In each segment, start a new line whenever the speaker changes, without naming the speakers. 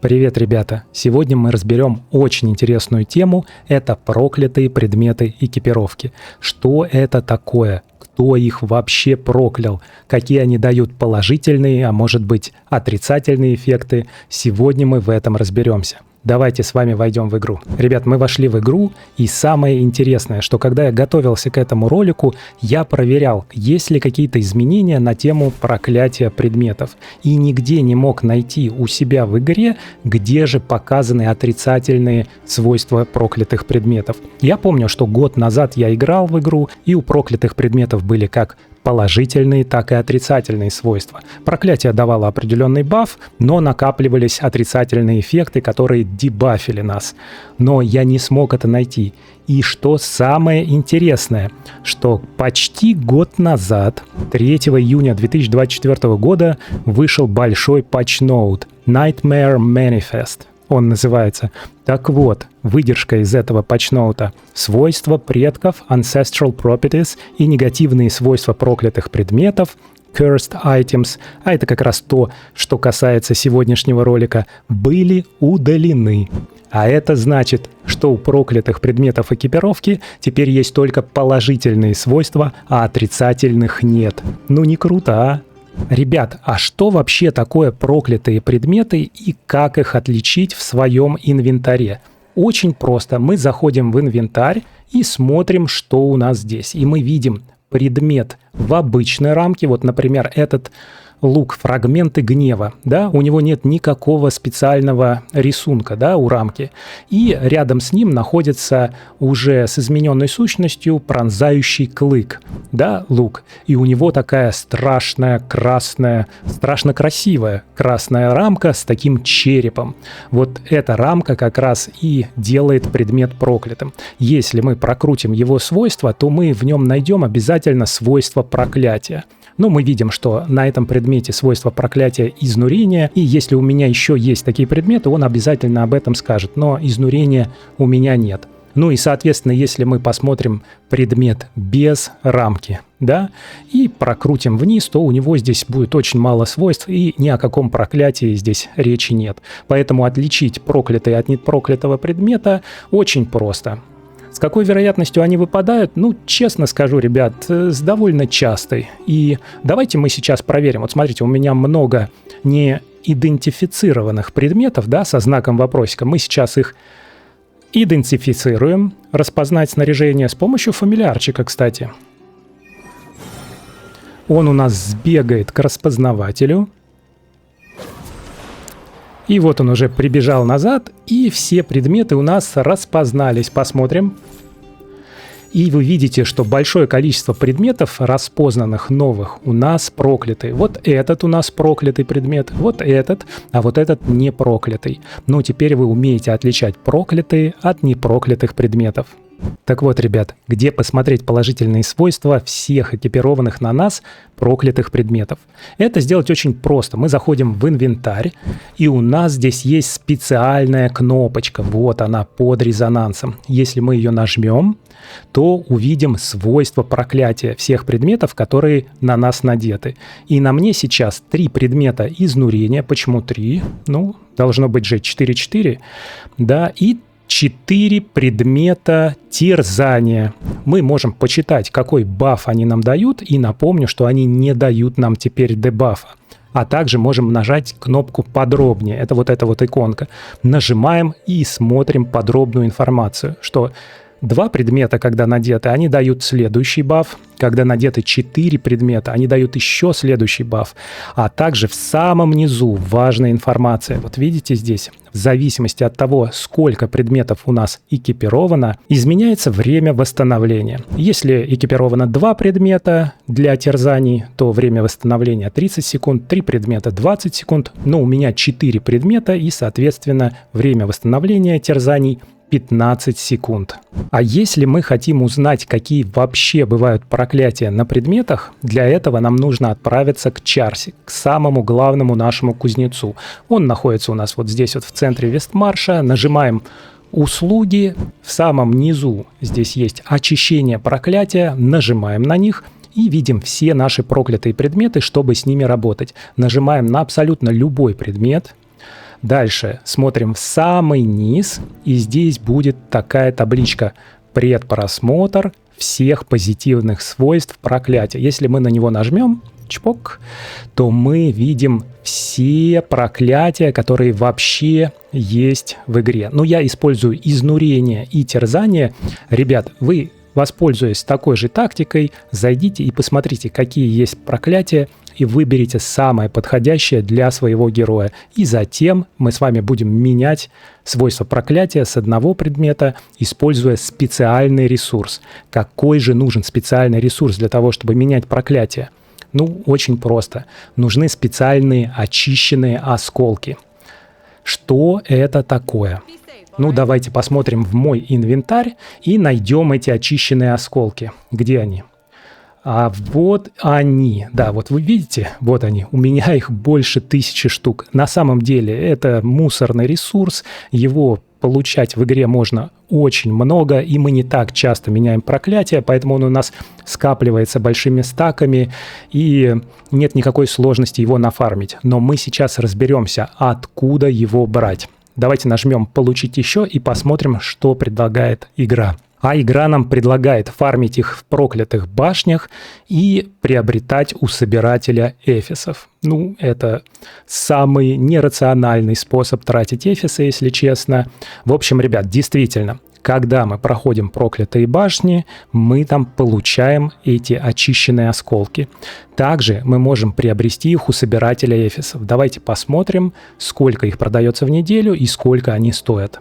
Привет, ребята! Сегодня мы разберем очень интересную тему. Это проклятые предметы экипировки. Что это такое? Кто их вообще проклял? Какие они дают положительные, а может быть отрицательные эффекты? Сегодня мы в этом разберемся. Давайте с вами войдем в игру. Ребят, мы вошли в игру, и самое интересное, что когда я готовился к этому ролику, я проверял, есть ли какие-то изменения на тему проклятия предметов. И нигде не мог найти у себя в игре, где же показаны отрицательные свойства проклятых предметов. Я помню, что год назад я играл в игру, и у проклятых предметов были как положительные, так и отрицательные свойства. Проклятие давало определенный баф, но накапливались отрицательные эффекты, которые дебафили нас. Но я не смог это найти. И что самое интересное, что почти год назад, 3 июня 2024 года, вышел большой патч-ноут Nightmare Manifest. Он называется. Так вот, выдержка из этого патчноута. Свойства предков, ancestral properties и негативные свойства проклятых предметов, cursed items, а это как раз то, что касается сегодняшнего ролика, были удалены. А это значит, что у проклятых предметов экипировки теперь есть только положительные свойства, а отрицательных нет. Ну не круто, а? Ребят, а что вообще такое проклятые предметы и как их отличить в своем инвентаре? Очень просто. Мы заходим в инвентарь и смотрим, что у нас здесь. И мы видим предмет в обычной рамке. Вот, например, этот лук «Фрагменты гнева», да, у него нет никакого специального рисунка, да, у рамки. И рядом с ним находится уже с измененной сущностью пронзающий клык, да, лук. И у него такая страшная красная, страшно красивая красная рамка с таким черепом. Вот эта рамка как раз и делает предмет проклятым. Если мы прокрутим его свойства, то мы в нем найдем обязательно свойство проклятия. Но мы видим, что на этом предмете свойство проклятия изнурения, и если у меня еще есть такие предметы, он обязательно об этом скажет, но изнурения у меня нет. Ну и, соответственно, если мы посмотрим предмет без рамки, да, и прокрутим вниз, то у него здесь будет очень мало свойств, и ни о каком проклятии здесь речи нет. Поэтому отличить проклятый от непроклятого предмета очень просто. С какой вероятностью они выпадают? Ну, честно скажу, ребят, с довольно частой. И давайте мы сейчас проверим. Вот смотрите, у меня много неидентифицированных предметов, да, со знаком вопросика. Мы сейчас их идентифицируем. Распознать снаряжение с помощью фамильярчика, кстати. Он у нас сбегает к распознавателю. И вот он уже прибежал назад, и все предметы у нас распознались. Посмотрим. И вы видите, что большое количество предметов, распознанных новых, у нас проклятые. Вот этот у нас проклятый предмет, вот этот, а вот этот не проклятый. Но теперь вы умеете отличать проклятые от непроклятых предметов. Так вот, ребят, где посмотреть положительные свойства всех экипированных на нас проклятых предметов? Это сделать очень просто. Мы заходим в инвентарь, и у нас здесь есть специальная кнопочка. Вот она, под резонансом. Если мы ее нажмем, то увидим свойства проклятия всех предметов, которые на нас надеты. И на мне сейчас 3 предмета изнурения. Почему 3? Ну, должно быть же 4-4. Да, и 4 предмета терзания. Мы можем почитать, какой баф они нам дают, и напомню, что они не дают нам теперь дебафа. А также можем нажать кнопку «Подробнее». Это вот эта вот иконка. Нажимаем и смотрим подробную информацию, что 2 предмета, когда надеты, они дают следующий баф. Когда надеты 4 предмета, они дают еще следующий баф. А также в самом низу важная информация. Вот видите здесь, в зависимости от того, сколько предметов у нас экипировано, изменяется время восстановления. Если экипировано 2 предмета для терзаний, то время восстановления 30 секунд, 3 предмета 20 секунд. Но у меня 4 предмета, и, соответственно, время восстановления терзаний 15 секунд. А если мы хотим узнать, какие вообще бывают проклятия на предметах, для этого нам нужно отправиться к Чарси, к самому главному нашему кузнецу. Он находится у нас вот здесь вот в центре Вестмарша. Нажимаем «Услуги». В самом низу здесь есть очищение проклятия. Нажимаем на них и видим все наши проклятые предметы, чтобы с ними работать. Нажимаем на абсолютно любой предмет. Дальше смотрим в самый низ, и здесь будет такая табличка «Предпросмотр всех позитивных свойств проклятия». Если мы на него нажмем, чпок, то мы видим все проклятия, которые вообще есть в игре. Но я использую изнурение и терзание. Ребят, вы, воспользуясь такой же тактикой, зайдите и посмотрите, какие есть проклятия, и выберите самое подходящее для своего героя. И затем мы с вами будем менять свойства проклятия с одного предмета, используя специальный ресурс. Какой же нужен специальный ресурс для того, чтобы менять проклятие? Ну, очень просто. Нужны специальные очищенные осколки. Что это такое? Ну, давайте посмотрим в мой инвентарь и найдем эти очищенные осколки. Где они? А вот они. Да, вот вы видите, вот они. У меня их больше 1000 штук. На самом деле это мусорный ресурс. Его получать в игре можно очень много, и мы не так часто меняем проклятие, поэтому он у нас скапливается большими стаками, и нет никакой сложности его нафармить. Но мы сейчас разберемся, откуда его брать. Давайте нажмем «Получить еще» и посмотрим, что предлагает игра. А игра нам предлагает фармить их в проклятых башнях и приобретать у собирателя эфесов. Ну, это самый нерациональный способ тратить эфесы, если честно. В общем, ребят, действительно, когда мы проходим проклятые башни, мы там получаем эти очищенные осколки. Также мы можем приобрести их у собирателя эфесов. Давайте посмотрим, сколько их продается в неделю и сколько они стоят.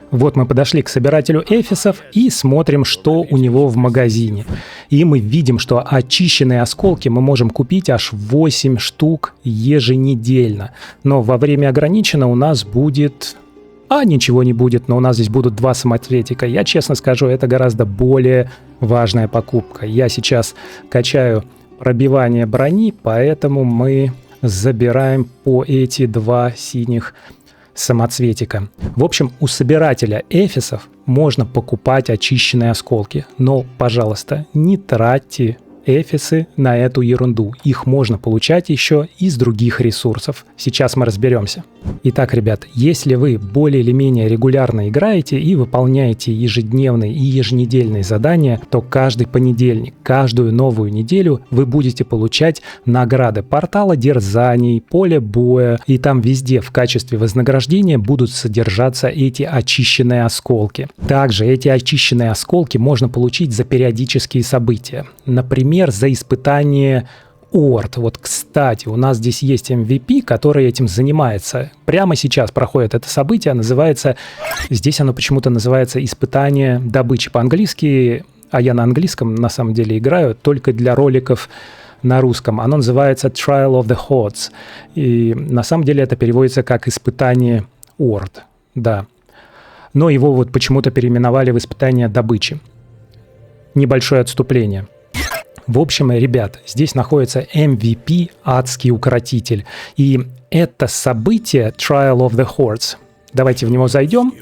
Вот мы подошли к собирателю эфесов и смотрим, что у него в магазине. И мы видим, что очищенные осколки мы можем купить аж 8 штук еженедельно. Но во время ограничено у нас будет... ничего не будет, но у нас здесь будут 2 самоцветика. Я честно скажу, это гораздо более важная покупка. Я сейчас качаю пробивание брони, поэтому мы забираем по эти 2 синих самоцветика. В общем, у собирателя эфесов можно покупать очищенные осколки. Но, пожалуйста, не тратьте эфесы на эту ерунду. Их можно получать еще из других ресурсов. Сейчас мы разберемся. Итак, ребят, если вы более или менее регулярно играете и выполняете ежедневные и еженедельные задания, то каждый понедельник, каждую новую неделю вы будете получать награды портала дерзаний, поля боя, и там везде в качестве вознаграждения будут содержаться эти очищенные осколки. Также эти очищенные осколки можно получить за периодические события. Например, за испытание Орд. Вот, кстати, у нас здесь есть MVP, который этим занимается. Прямо сейчас проходит это событие, называется... Здесь оно почему-то называется «Испытание добычи» по-английски, а я на английском на самом деле играю только для роликов на русском. Оно называется Trial of the Hordes. И на самом деле это переводится как «Испытание Орд». Да. Но его вот почему-то переименовали в «Испытание добычи». Небольшое отступление. В общем, ребят, здесь находится MVP «Адский укротитель». И это событие Trial of the Hordes. Давайте в него зайдем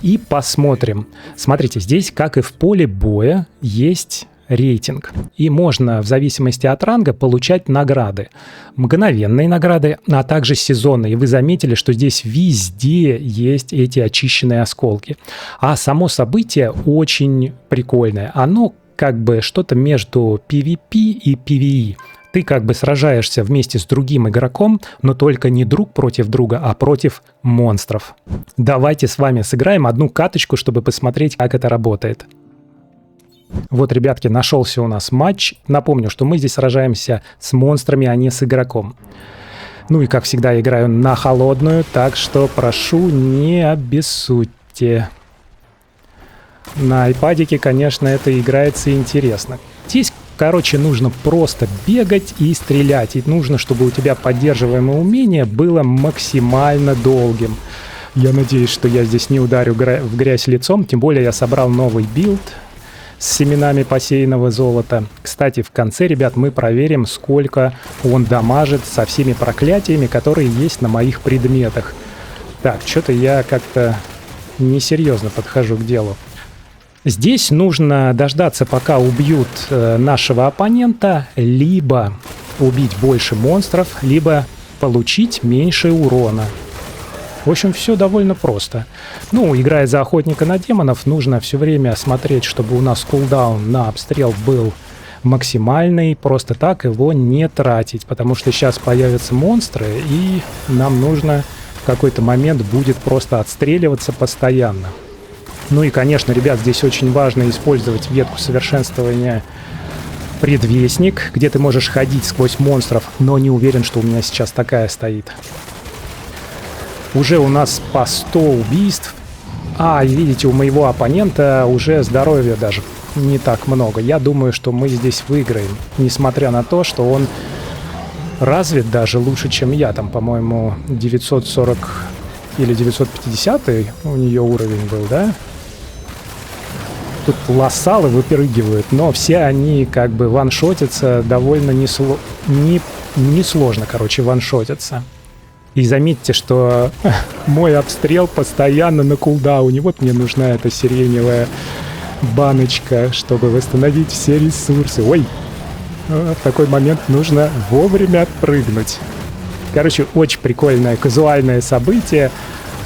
и посмотрим. Смотрите, здесь, как и в поле боя, есть рейтинг. И можно в зависимости от ранга получать награды. Мгновенные награды, а также сезонные. И вы заметили, что здесь везде есть эти очищенные осколки. А само событие очень прикольное. Оно как бы что-то между PvP и PvE. Ты как бы сражаешься вместе с другим игроком, но только не друг против друга, а против монстров. Давайте с вами сыграем одну каточку, чтобы посмотреть, как это работает. Вот, ребятки, нашелся у нас матч. Напомню, что мы здесь сражаемся с монстрами, а не с игроком. Ну и, как всегда, играю на холодную, так что прошу, не обессудьте. На айпадике, конечно, это играется интересно. Здесь, короче, нужно просто бегать и стрелять. И нужно, чтобы у тебя поддерживаемое умение было максимально долгим. Я надеюсь, что я здесь не ударю в грязь лицом. Тем более я собрал новый билд с семенами посеянного золота. Кстати, в конце, ребят, мы проверим, сколько он дамажит со всеми проклятиями, которые есть на моих предметах. Так, что-то я как-то несерьезно подхожу к делу. Здесь нужно дождаться, пока убьют нашего оппонента, либо убить больше монстров, либо получить меньше урона. В общем, все довольно просто. Ну, играя за охотника на демонов, нужно все время смотреть, чтобы у нас кулдаун на обстрел был максимальный, просто так его не тратить, потому что сейчас появятся монстры, и нам нужно в какой-то момент будет просто отстреливаться постоянно. Ну и, конечно, ребят, здесь очень важно использовать ветку совершенствования Предвестник, где ты можешь ходить сквозь монстров, но не уверен, что у меня сейчас такая стоит. Уже у нас по 100 убийств. И видите, у моего оппонента уже здоровья даже не так много. Я думаю, что мы здесь выиграем, несмотря на то, что он развит даже лучше, чем я. Там, по-моему, 940 или 950 у нее уровень был, да? Тут лассалы выпрыгивают, но все они как бы ваншотятся довольно несложно, короче, ваншотятся. И заметьте, что мой обстрел постоянно на кулдауне. Вот мне нужна эта сиреневая баночка, чтобы восстановить все ресурсы. Ой, в такой момент нужно вовремя отпрыгнуть. Короче, очень прикольное казуальное событие.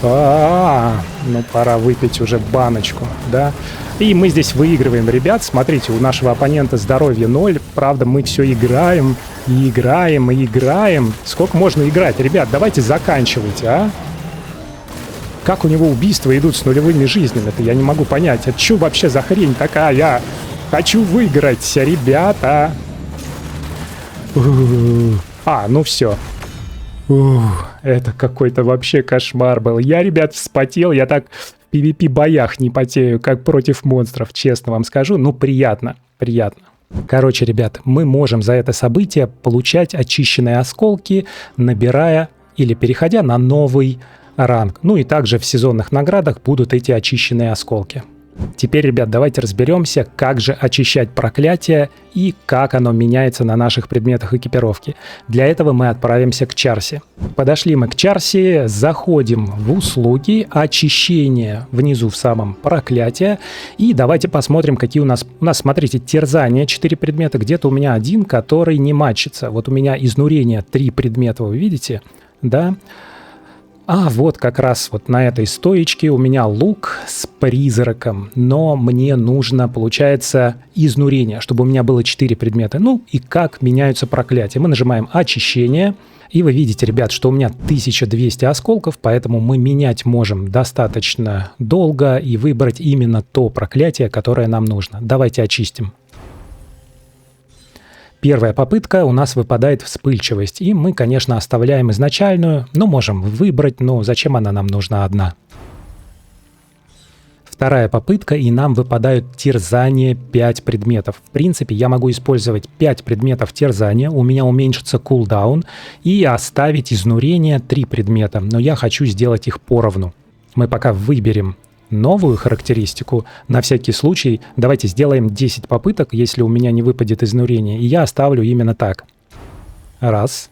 Ну пора выпить уже баночку, да. И мы здесь выигрываем, ребят. Смотрите, у нашего оппонента здоровье 0. Правда, мы все играем, и играем, и играем. Сколько можно играть? Ребят, давайте заканчивайте, а? Как у него убийства идут с нулевыми жизнями-то? Я не могу понять. Это что вообще за хрень такая? Я хочу выиграть, ребята. Ну все. Это какой-то вообще кошмар был. Я, ребят, вспотел. Я так в PvP-боях не потею, как против монстров, честно вам скажу. Ну, приятно, приятно. Короче, ребят, мы можем за это событие получать очищенные осколки, набирая или переходя на новый ранг. Ну и также в сезонных наградах будут эти очищенные осколки. Теперь, ребят, давайте разберемся, как же очищать проклятие и как оно меняется на наших предметах экипировки. Для этого мы отправимся к Чарси. Подошли мы к Чарси, заходим в услуги, очищение внизу в самом проклятие. И давайте посмотрим, какие у нас, смотрите, терзание 4 предмета. Где-то у меня один, который не матчится. Вот у меня изнурение 3 предмета, вы видите? Да. Вот как раз вот на этой стоечке у меня лук с призраком, но мне нужно, получается, изнурение, чтобы у меня было 4 предмета. Ну и как меняются проклятия. Мы нажимаем очищение, и вы видите, ребят, что у меня 1200 осколков, поэтому мы менять можем достаточно долго и выбрать именно то проклятие, которое нам нужно. Давайте очистим. Первая попытка, у нас выпадает вспыльчивость, и мы, конечно, оставляем изначальную, но можем выбрать, но зачем она нам нужна одна. Вторая попытка, и нам выпадают терзание 5 предметов. В принципе, я могу использовать 5 предметов терзания, у меня уменьшится кулдаун, и оставить изнурение 3 предмета, но я хочу сделать их поровну. Мы пока выберем новую характеристику. На всякий случай давайте сделаем 10 попыток, если у меня не выпадет изнурение. И я оставлю именно так. Раз.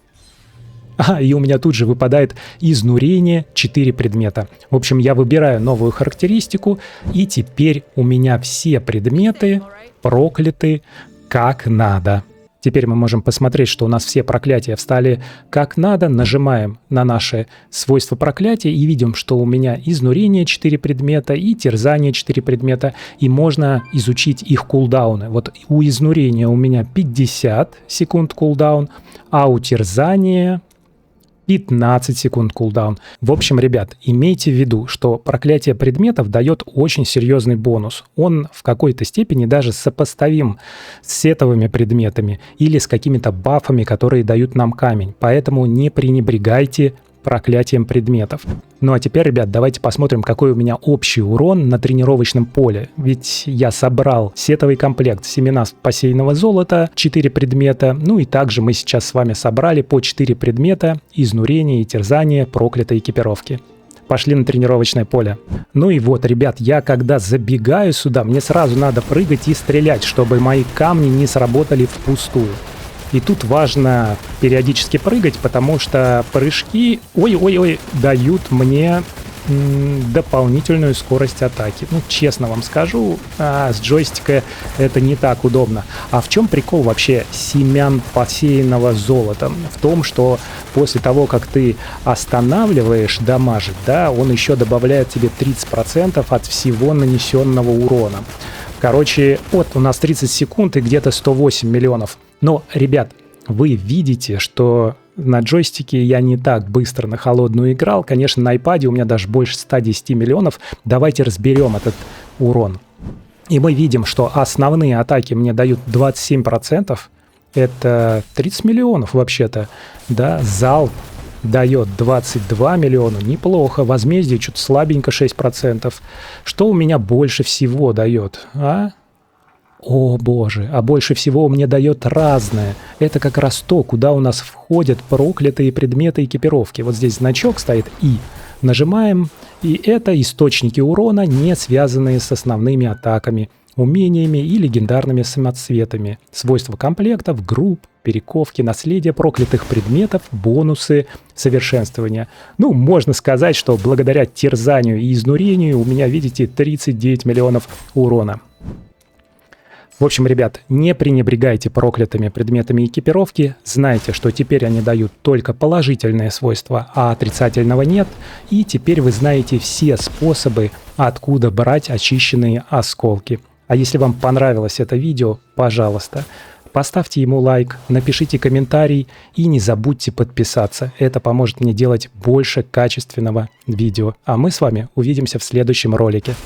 И у меня тут же выпадает изнурение 4 предмета. В общем, я выбираю новую характеристику, и теперь у меня все предметы прокляты как надо. Теперь мы можем посмотреть, что у нас все проклятия встали как надо. Нажимаем на наши свойства проклятия и видим, что у меня изнурение 4 предмета и терзание 4 предмета. И можно изучить их кулдауны. Вот у изнурения у меня 50 секунд кулдаун, а у терзания 15 секунд кулдаун. В общем, ребят, имейте в виду, что проклятие предметов дает очень серьезный бонус. Он в какой-то степени даже сопоставим с сетовыми предметами или с какими-то бафами, которые дают нам камень. Поэтому не пренебрегайте проклятием предметов. Ну а теперь, ребят, давайте посмотрим, какой у меня общий урон на тренировочном поле. Ведь я собрал сетовый комплект семена посеянного золота, 4 предмета. Ну и также мы сейчас с вами собрали по 4 предмета изнурения и терзания проклятой экипировки. Пошли на тренировочное поле. Ну и вот, ребят, я когда забегаю сюда, мне сразу надо прыгать и стрелять, чтобы мои камни не сработали впустую. И тут важно периодически прыгать, потому что прыжки, дают мне дополнительную скорость атаки. Ну, честно вам скажу, с джойстика это не так удобно. А в чем прикол вообще семян посеянного золота? В том, что после того, как ты останавливаешь дамажить, да, он еще добавляет тебе 30% от всего нанесенного урона. Короче, вот у нас 30 секунд и где-то 108 миллионов. Но, ребят, вы видите, что на джойстике я не так быстро на холодную играл. Конечно, на iPad у меня даже больше 110 миллионов. Давайте разберем этот урон. И мы видим, что основные атаки мне дают 27%. Это 30 миллионов вообще-то. Да, залп дает 22 миллиона. Неплохо. Возмездие что-то слабенько 6%. Что у меня больше всего дает, а? О боже, а больше всего мне дает разное. Это как раз то, куда у нас входят проклятые предметы экипировки. Вот здесь значок стоит «И». Нажимаем, и это источники урона, не связанные с основными атаками, умениями и легендарными самоцветами. Свойства комплектов, групп, перековки, наследие проклятых предметов, бонусы, совершенствования. Ну, можно сказать, что благодаря терзанию и изнурению у меня, видите, 39 миллионов урона. В общем, ребят, не пренебрегайте проклятыми предметами экипировки, знайте, что теперь они дают только положительные свойства, а отрицательного нет, и теперь вы знаете все способы, откуда брать очищенные осколки. А если вам понравилось это видео, пожалуйста, поставьте ему лайк, напишите комментарий и не забудьте подписаться. Это поможет мне делать больше качественного видео. А мы с вами увидимся в следующем ролике.